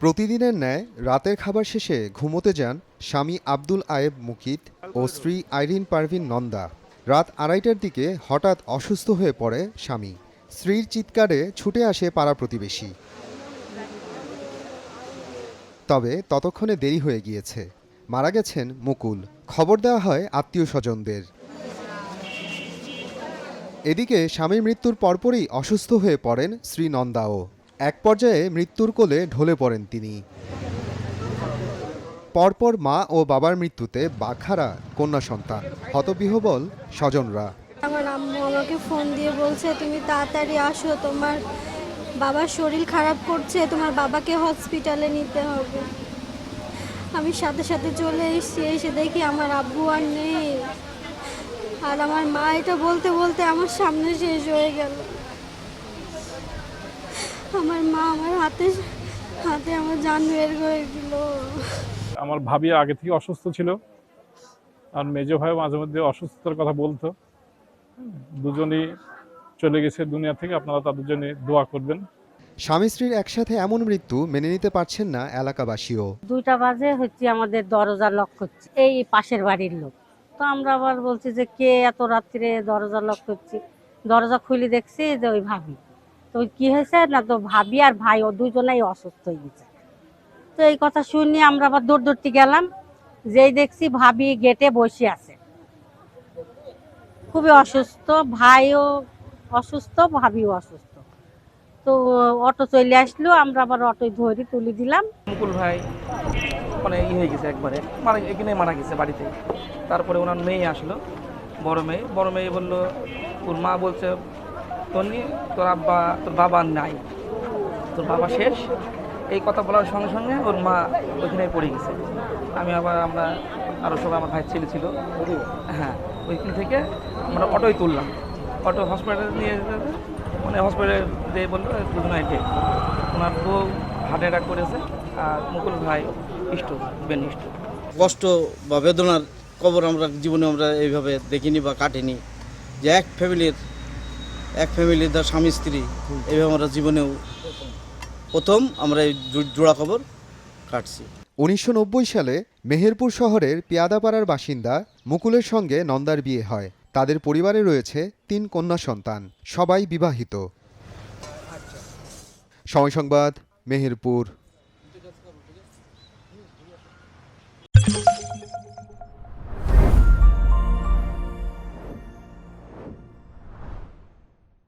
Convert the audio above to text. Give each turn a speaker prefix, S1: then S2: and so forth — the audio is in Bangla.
S1: প্রতিদিনের ন্যায় রাতের খাবার শেষে ঘুমোতে যান স্বামী আব্দুল আয়েব মুকিত ও স্ত্রী আইরিন পারভিন নন্দা। রাত 2:30টার দিকে হঠাৎ অসুস্থ হয়ে পড়ে স্বামী। স্ত্রীর চিৎকারে ছুটে আসে পাড়া প্রতিবেশী। তবে ততক্ষণে দেরি হয়ে গিয়েছে। মারা গেছেন মুকুল। খবর দেওয়া হয় আত্মীয় স্বজনদের। এদিকে স্বামীর মৃত্যুর পরপরই অসুস্থ হয়ে পড়েন স্ত্রী নন্দাও। এক পর্যায়ে মৃত্যুর কোলে ঢলে পড়েন তিনি। পরপর মা ও বাবার মৃত্যুতে বাকহারা কন্যা সন্তান। হতবিহ্বল স্বজনরা।
S2: আমার আম্মু আমাকে ফোন দিয়ে বলছে, তুমি তাড়াতাড়ি আসো, তোমার বাবার শরীর খারাপ করছে, তোমার বাবাকে হসপিটালে নিতে হবে। আমি সাথে সাথে চলে এসেছি, এসে দেখি আমার আব্বু আর নেই। আর আমার মা এটা বলতে বলতে আমার সামনে শেষ হয়ে গেল। আমার মা আমার হাতে হাতে আমার জান বের করে দিল।
S3: আমার ভাবি আগে থেকে অসুস্থ ছিল, আর মেজো ভাই মাঝে মধ্যে অসুস্থতার কথা বলতো। দুজনই চলে গেছে দুনিয়া থেকে, আপনারা তাদের জন্য দোয়া করবেন।
S1: স্বামী স্ত্রীর একসাথে এমন মৃত্যু মেনে নিতে পারছেন না এলাকাবাসীও।
S4: 2টা বাজে হচ্ছে আমাদের দরজা লক করছে, এই পাশের বাড়ির লোক। তো আমরা আবার বলছি যে কে এত রাত্রে দরজা লক করছি। দরজা খুলে দেখছি যে ওই ভাবি। তো কি হয়েছে না, তো ভাবি আর ভাই ও দুজনেই অসুস্থ হয়ে গেছে। তো এই কথা শুনে আমরা আবার দৌড়তে গেলাম, যেই দেখছি ভাবি গেটে বসে আছে, খুবই অসুস্থ। ভাইও অসুস্থ, ভাবিও অসুস্থ। তো অটো চলে আসলো, আমরা আবার অটোয় ধরে তুলে দিলাম।
S5: মুকুল ভাই মানে হয়ে গেছে, একবারে এখানে মারা গেছে বাড়িতে। তারপরে ওনার মেয়ে আসলো, বড় মেয়ে বললো, ওর মা বলছে, তোর বাবা নাই, তোর বাবা শেষ। এই কথা বলার সঙ্গে সঙ্গে ওর মা ওইখানে পড়ে গেছে। আমরা আরও সবাই, আমার ভাই ছেলে ছিল, হ্যাঁ, ওইখান থেকে আমরা অটোয় তুললাম। অটো হসপিটালে নিয়ে যেতে, মানে হসপিটালে দিয়ে বললো দুজনে ডেট। ওনার বউ হার্ট অ্যাটাক করেছে, আর মুকুল ভাই ব্রেন স্ট্রোক।
S6: কষ্ট বা বেদনার কবর আমরা জীবনে এইভাবে দেখিনি বা কাটিনি, যে এক ফ্যামিলির তার স্বামী স্ত্রী এইভাবে আমরা জীবনেও প্রথম আমরা এই জোড়া কবর কাটছি।
S1: 1990 সালে মেহেরপুর শহরের পেয়াদাপাড়ার বাসিন্দা মুকুলের সঙ্গে নন্দার বিয়ে হয়। তাদের পরিবারে রয়েছে 3 কন্যা সন্তান, সবাই বিবাহিত। সময় সংবাদ, মেহেরপুর।